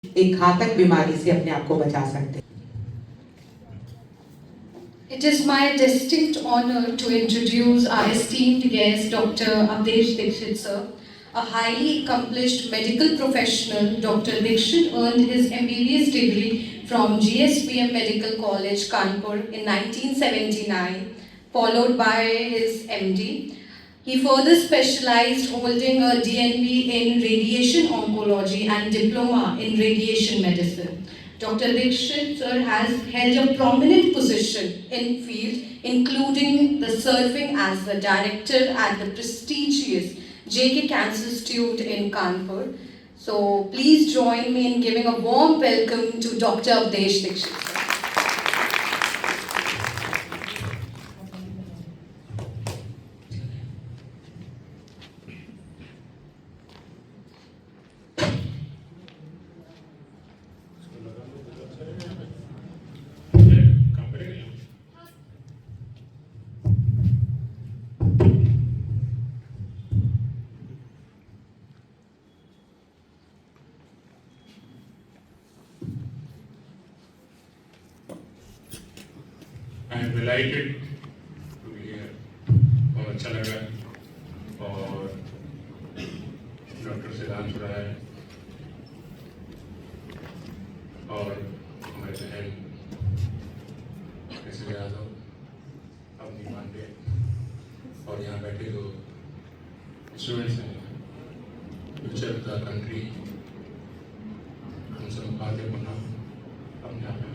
एक घातक बीमारी से अपने आप को बचा सकते हैं। It is my distinct honor to introduce our esteemed guest, Dr. Avdesh Dixit, sir. A highly accomplished medical professional, Dr. Dixit earned his MBBS degree from GSPM Medical College, Kanpur in 1979, followed by his MD. He further specialized, holding a DNB in radiation oncology and diploma in radiation medicine. Dr. Dixit sir has held a prominent position in field, including the serving as the director at the prestigious JK Cancer Institute in Kanpur. So please join me in giving a warm welcome to Dr. Avdesh Dixit, sir. I am delighted to be here. बहुत अच्छा लगा और doctor सिद्धांत राय और हमारे बहन कैसे यादव अपनी मानते और यहाँ बैठे जो स्टूडेंट्स हैं फ्यूचर द कंट्री हम सब बातें बोलना अपने आप में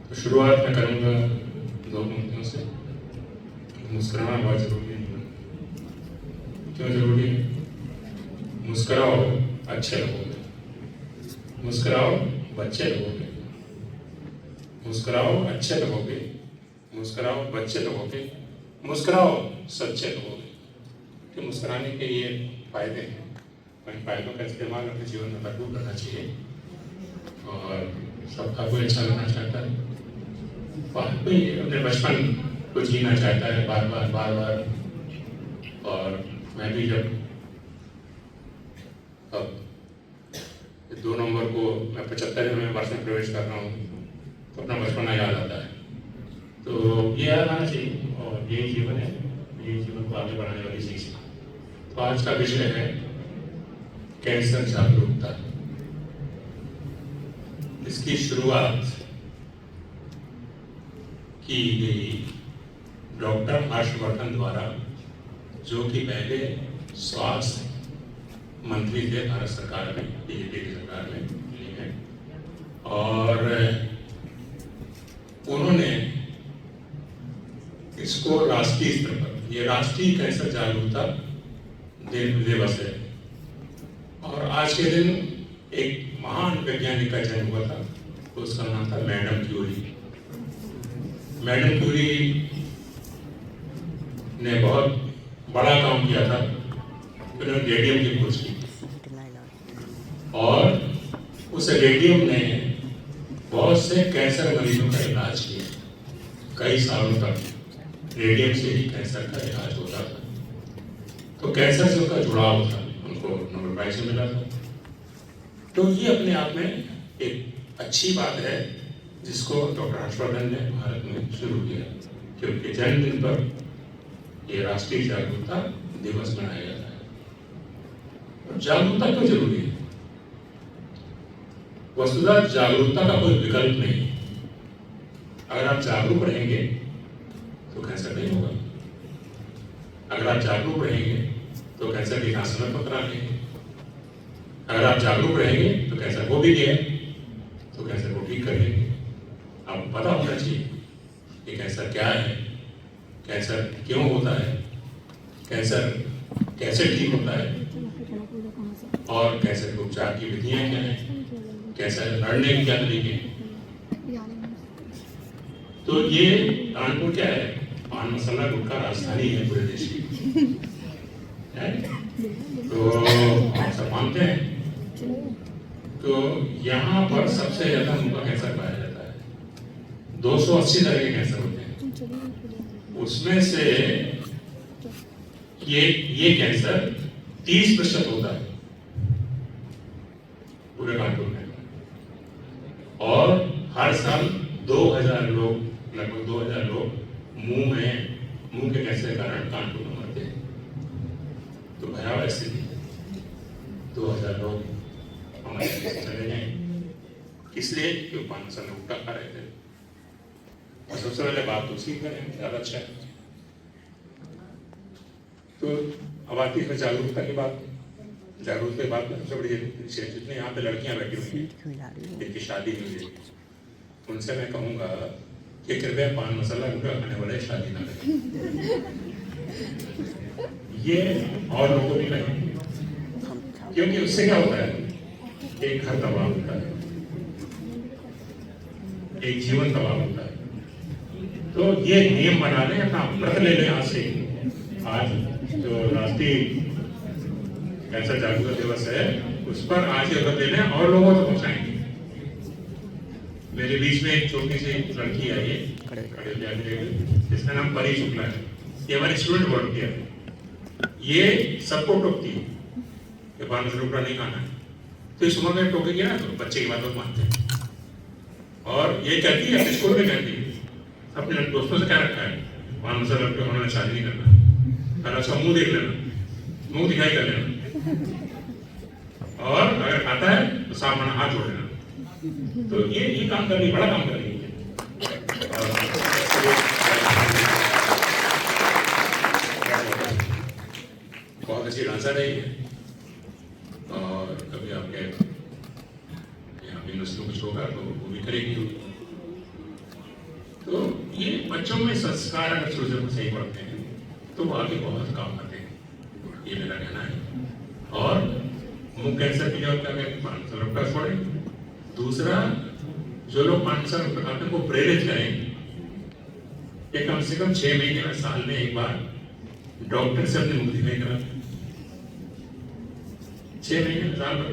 तो शुरुआत मैं करूँगा दो पंक्तियों से। मुस्कुराना बहुत जरूरी है। क्यों जरूरी है? मुस्कुराओ अच्छे लगोगे, मुस्कुराओ बच्चे लगोगे, मुस्कुराओ अच्छे लगोगे, मुस्कुराओ बच्चे लगोगे, मुस्कुराओ सच्चे लगोगे। कि मुस्कुराने के ये फायदे हैं और इन फायदों का इस्तेमाल अपने जीवन में भरपूर करना चाहिए और सबका कोई अच्छा लगना चाहता है। कोई अपने बचपन को जीना चाहता है बार बार और मैं भी जब अब 2 नवंबर को मैं 75वें वर्ष में प्रवेश कर रहा हूँ तो अपना बचपना याद आता है। तो ये याद आना चाहिए और यही जीवन है, यही जीवन को आगे बढ़ाने वाली चीज़ है। तो आज का विषय है कैंसर जागरूकता। इसकी शुरुआत की गई डॉक्टर हर्षवर्धन द्वारा, जो कि पहले स्वास्थ्य मंत्री थे भारत सरकार में, बीजेपी की सरकार में, और उन्होंने इसको राष्ट्रीय स्तर पर, ये राष्ट्रीय कैंसर जागरूकता दिवस है। और आज के दिन एक महान वैज्ञानिक का जन्म हुआ था, उसका नाम था मैडम क्यूरी। मैडम क्यूरी ने बहुत बड़ा काम किया था। उन्होंने रेडियम की खोज की और उस रेडियम ने बहुत से कैंसर मरीजों का इलाज किया। कई सालों तक रेडियम से ही कैंसर का इलाज होता था। तो कैंसर से उनका जुड़ाव था, उनको नोबेल प्राइज मिला था। तो ये अपने आप में एक अच्छी बात है जिसको डॉक्टर हर्षवर्धन ने भारत में शुरू किया, क्योंकि जन्मदिन पर ये राष्ट्रीय जागरूकता दिवस मनाया जाता है। जागरूकता क्यों जरूरी है? वस्तुतः जागरूकता का कोई विकल्प नहीं। अगर आप जागरूक रहेंगे तो कैंसर नहीं होगा। अगर आप जागरूक रहेंगे तो कैंसर की जांच समय पर करा लेंगे। अगर आप जागरूक रहेंगे तो कैंसर हो भी गया तो कैंसर को ठीक कर लेंगे। आपको पता होना चाहिए कि कैंसर क्या है, कैंसर क्यों होता है, कैंसर कैसे ठीक होता है और कैंसर के उपचार की विधियां क्या हैं, कैंसर लड़ने के क्या तरीके हैं। तो ये कानपुर क्या है? पान मसाला गुटखा राजधानी है पूरे देश की, है? तो आप सब मानते हैं। तो यहाँ पर सबसे ज्यादा उनका कैंसर पाया जाता है। 280 तरह के कैंसर होते हैं, उसमें से ये कैंसर 30% होता है। पूरे कानपुर में, और हर साल 2000 लोग, लगभग 2000 लोग मुंह के कैंसर के कारण कानपुर में मरते हैं। तो भयावह स्थिति, 2000 लोग हमारे देश से चले गए, इसलिए क्यों 5 साल में उठा खा रहे थे। और सबसे पहले बात तो उसी करें, ज्यादा अच्छा है। तो अब आती है जागरूकता की बात। जागरूकता की बात में सबसे बड़ी विशेष, जितने यहाँ पे लड़कियां बैठी हुई हैं जिनकी शादी नहीं हुई, उनसे मैं कहूँगा कि कृपया पान मसाला गुटखा खाने वाले शादी ना करें। ये और लोगों को भी कहें, क्योंकि उससे क्या होता है, एक घर तबाह होता है, एक जीवन तबाह होता है। तो ये नियम बना लें, अपना व्रत ले लें आज से। आज जो राष्ट्रीय कैंसर जागरूकता दिवस है, उस पर आज ये व्रत ले लें और लोगों तक पहुंचाएंगे। मेरे बीच में एक छोटी सी लड़की आई है, जिसका नाम परी शुक्ला है। ये हमारी स्टूडेंट वॉलंटियर है। ये सबको टोकती है कि पान मसाला गुटखा नहीं खाना है। तो इस उम्र में टोकेंगे ना तो बच्चे की बात बहुत मानते हैं। और ये कहती है, स्कूल में कहती है, अपने दोस्तों से क्या रखा है, पान मसाला गुटखा खाने में शादी नहीं करना, पहले उसका मुंह देख लेना, मुंह दिखाई कर लेना, और अगर खाता है तो साफ मना हाथ जोड़ लेना। तो ये काम कर रही, बड़ा काम कर रही है। बहुत अच्छी डांसर रही है, और कभी आपके यहाँ पे नस्लों कुछ होगा तो वो भी करेगी। तो ये बच्चों में संस्कार अगर शुरू से सही पढ़ते हैं तो वो आगे बहुत काम आते हैं, ये मेरा कहना है। और मुंह कैंसर की जरूरत क्या है, पान मसाला गुटखा छोड़ें। दूसरा, जो लोग पान मसाला गुटखा खाते हैं को प्रेरित करें कि कम से कम 6 महीने में, साल में एक बार डॉक्टर से अपने मुंह दिखाई करा। 6 महीने साल में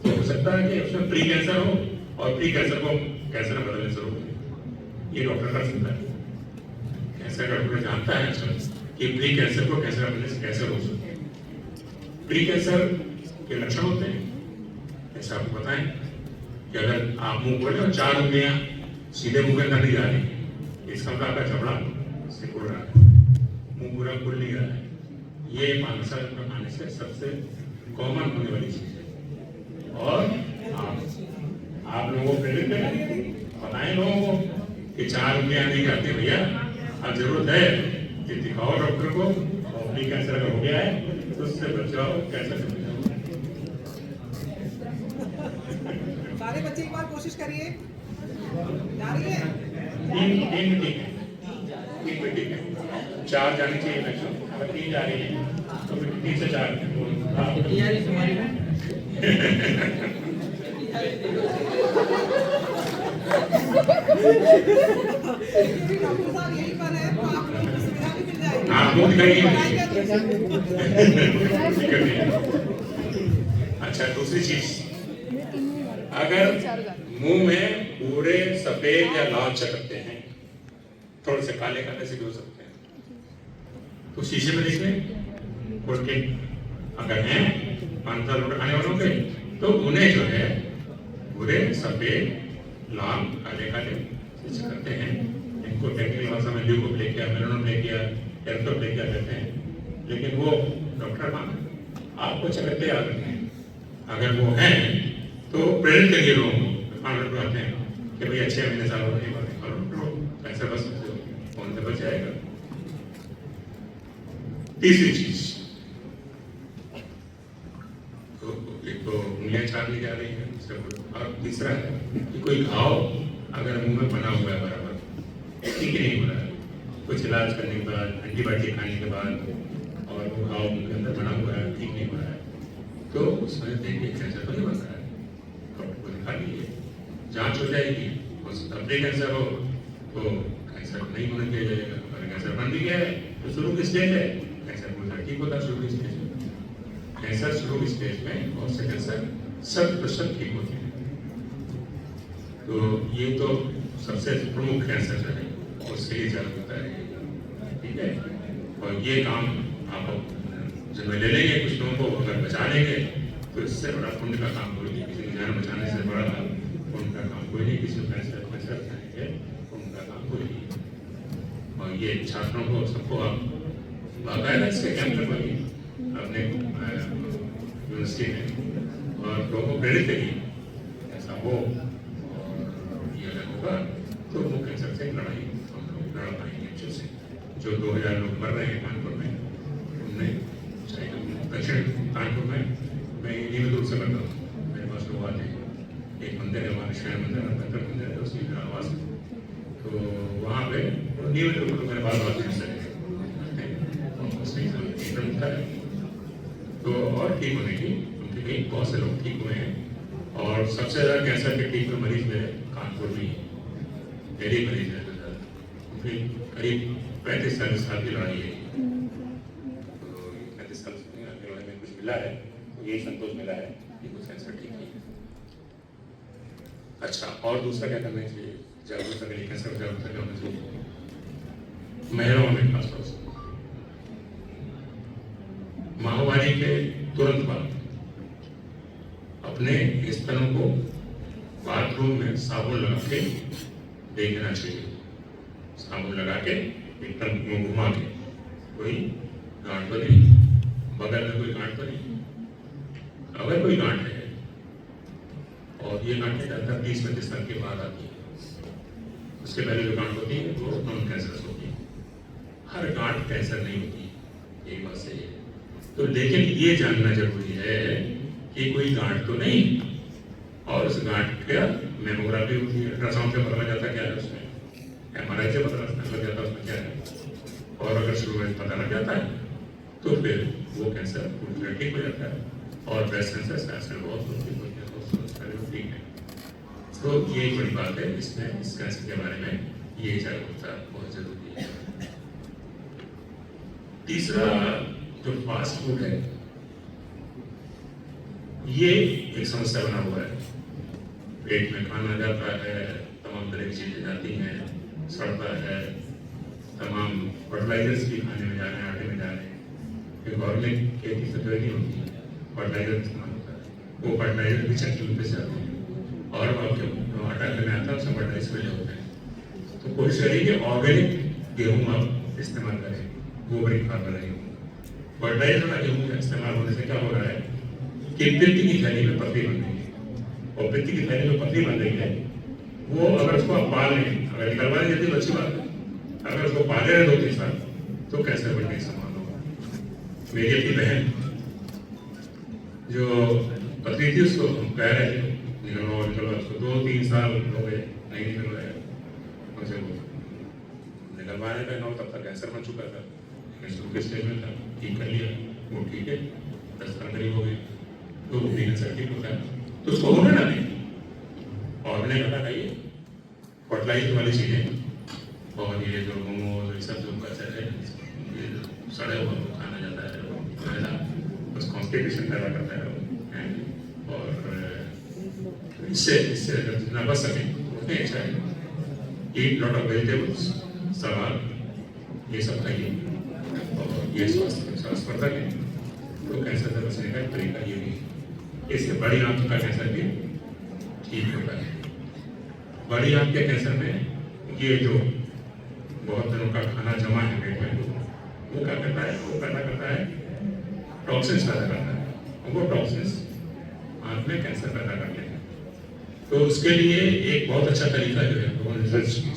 तो हो सकता है कि उसमें प्री कैंसर हो, और प्री कैंसर को कैंसर में बदलने से हो, ये डॉक्टर कर सकता है। कैंसर का डॉक्टर जानता है कि प्री कैंसर को कैंसर बनने से कैसे रोक सकते हैं। प्री कैंसर के लक्षण होते हैं, ऐसा आपको बताएं कि अगर आप मुंह खोले और 4 उंगलियां सीधे मुंह के अंदर नहीं जा रही, इसका मतलब आपका जबड़ा सिकुड़ रहा है, मुंह पूरा खुल नहीं रहा है। ये पान मसाला गुटखा खाने से सबसे कॉमन होने वाली चीज है। और आप लोगों को प्रेरित करें, बताएं लोगों को कि 4 उंगलियां नहीं करते भैया, अब जरूरत है कि दिखाओ डॉक्टर को, और प्री कैंसर अगर हो गया है तो उससे बचाओ, कैंसर से बचाओ। सारे बच्चे एक बार कोशिश करिए, जा रही है? 3 में ठीक है, 4 जानी चाहिए मैक्सिमम, अगर 3 जा रही है तो फिर 3 से 4 डॉक्टर साहब यही पर है, तो आप लोगों को सुविधा भी मिल जाएगी। आप मुंह दिखाइए। अच्छा, दूसरी चीज, अगर मुंह में पूरे सफेद या लाल चकत्ते हैं, थोड़े से काले काले से भी हो सकते हैं, तो शीशे में देखें खोल के, अगर हैं पान मसाला गुटखा खाने वालों के, तो उन्हें जो है पूरे सफेद लाल काले काले चकत्ते हैं, इनको टेक्निकल भाषा में ल्यूकोप्लेकिया, मेलानोप्लेकिया, एरिथ्रोप्लेकिया कहते हैं। लेकिन वो डॉक्टर आपको चकत्ते याद रखने हैं। अगर वो हैं तो प्रेरित करिए लोगों को, आते हैं कि भाई 6 महीने साल हो गए, कैसे बच सकते हो, कौन से बच जाएगा। तीसरी चीज, तो एक तो उंगलियां छाटने जा रही है, और तीसरा है कि कोई घाव अगर मुंह में बना हुआ है बराबर, ठीक नहीं हो रहा है, कुछ इलाज करने के बाद, एंटीबायोटिक खाने के बाद, और वो घाव मुंह के अंदर बना हुआ है, ठीक नहीं हो रहा है, तो उसमें देखिए कैंसर तो नहीं बन रहा है, डॉक्टर को दिखा लीजिए, जांच हो जाएगी। प्री कैंसर हो तो कैंसर नहीं होने दिया जाएगा, अगर कैंसर बन भी गया है तो शुरू की स्टेज है, कैंसर पूरा ठीक होता है शुरू की स्टेज में। कैंसर शुरू की स्टेज में और से कैंसर 100% ठीक होते हैं। तो ये तो सबसे प्रमुख कैंसर जो है उसके लिए जागरूकता है, ठीक है। और ये काम आप जिम्मे ले लेंगे, कुछ लोगों को अगर बचा लेंगे तो इससे बड़ा पुण्य का काम कोई नहीं, किसी की जान बचाने से बड़ा पुण्य का काम कोई नहीं, किसी को पैसे बचाएंगे पुण्य का काम कोई नहीं। और ये छात्रों को सबको आप बाकायदा इसके कैंप करवाइए अपने यूनिवर्सिटी में और लोगों को प्रेरित करिए ऐसा हो। और ये अगर होगा तो वो कैंसर से लड़ाई हम लोग लड़ पाएंगे अच्छे से। जो 2000 लोग मर रहे हैं कानपुर में, उनमें दक्षिण कानपुर में मैं नियमित रूप से करता हूँ, मेरे पास लोग आते हैं। एक मंदिर है हमारे शहर मंदिर है, बेहतर मंदिर है, उसकी आवास है, तो वहाँ पे नियमित रूप से मेरे पास आते हैं तो और ठीक होने की उनके कई बहुत से लोग ठीक हुए हैं। और सबसे ज़्यादा कैंसर के ठीक हुए मरीज मेरे कानपुर में ही मेरे मरीज है तो ज़्यादा, फिर करीब 35-40 साल की लड़ाई है। तो 35 साल की लड़ाई में कुछ मिला है तो यही संतोष मिला है कि कुछ कैंसर ठीक है। अच्छा, और दूसरा क्या करना चाहिए, जागरूकता के लिए कैंसर जागरूकता क्या होना चाहिए महिलाओं में खासतौर से। महामारी के तुरंत बाद अपने स्तनों को बाथरूम में साबुन लगा के देखना चाहिए, साबुन लगा के एकदम मुंह घुमा के, कोई गांठ तो नहीं, बगल में कोई गांठ तो नहीं। अगर कोई गांठ है और ये गांठें ज़्यादातर 30-35 साल के बाद आती है, उसके पहले जो गांठ होती है वो नॉन कैंसरस होती है। हर गांठ कैंसर नहीं होती, एक बात सही है। तो लेकिन ये जानना जरूरी है कि कोई गांठ तो नहीं, और उस गांठ का मेमोग्राफी होती है, अल्ट्रासाउंड से पता लग जाता क्या है उसमें, MRI से पता लग जाता है उसमें क्या है। और अगर शुरू में पता लग जाता है तो फिर वो कैंसर पूरी ठीक हो जाता है। और ब्रेस्ट कैंसर बहुत ठीक है। तो ये बड़ी बात है इसमें, इस कैंसर के बारे में ये जागरूकता बहुत जरूरी है। तीसरा जो फास्ट फूड है ये एक समस्या बना हुआ है। पेट में खाना जाता है, तमाम तरह की चीजें जाती हैं, सड़ता है, तमाम फर्टिलाइजर्स भी खाने में जा रहे हैं, आटे में जा रहे हैं। गवर्नमेंट खेती से तो नहीं होती है, फर्टिलाइजर इस्तेमाल होता है, वो फर्टिलाइजर भी चक्की रूप से आते हैं और आपके आटा में आता है उसमें फर्टिलाइजर मिले होते हैं। तो कोशिश करिए कि ऑर्गेनिक गेहूँ आप इस्तेमाल करें, गोबर खाद बनाइए। फर्टिलाइजर वाला गेहूँ का इस्तेमाल होने से क्या हो रहा है कि पित्त की थैली में पथरी बन रही है, और पित्त की थैली में पथरी बन रही है, वो अगर उसको आप पाल लें, अगर निकलवा लें जल्दी अच्छी बात है, अगर उसको पाले रहे 2-3 साल तो कैंसर बनने की संभावना होगा। मेरी अपनी बहन जो पथरी थी उसको कह रहे थे निकलवा, उसको 2-3 साल हो गए नहीं निकलवाया, मुझे वो निकलवाने का तब तक कैंसर बन चुका था, शुरू के स्टेज में था, ठीक कर लिया, वो ठीक है, 10 साल करीब हो गए, तो वो भी कैंसर ठीक होता है। तो उसको होने ना दें। और मैंने कहा ये फर्टिलाइजर वाली चीज़ें और ये जो मोमोज ये सब जो कैंसर है, ये सड़े हुआ खाना जाता है, वो बस कॉन्स्टिपेशन पैदा करता है। और इससे अगर जितना बच सकें उतने अच्छा है। ईट लॉट ऑफ वेजिटेबल्स, सलाद, ये सब खाइए और ये स्वास्थ्यवर्धक है। तो कैंसर से बचने का तरीका ये भी है। इससे बड़ी आंत का कैंसर भी ठीक होता है। बड़ी आंत के कैंसर में ये जो बहुत दिनों का खाना जमा है पेट में, वो क्या करता है, वो पैदा करता है टॉक्सिन्स पैदा करता है, और वो टॉक्सिन्स आंत में कैंसर पैदा करते हैं। तो उसके लिए एक बहुत अच्छा तरीका जो है लोगों ने रिसर्च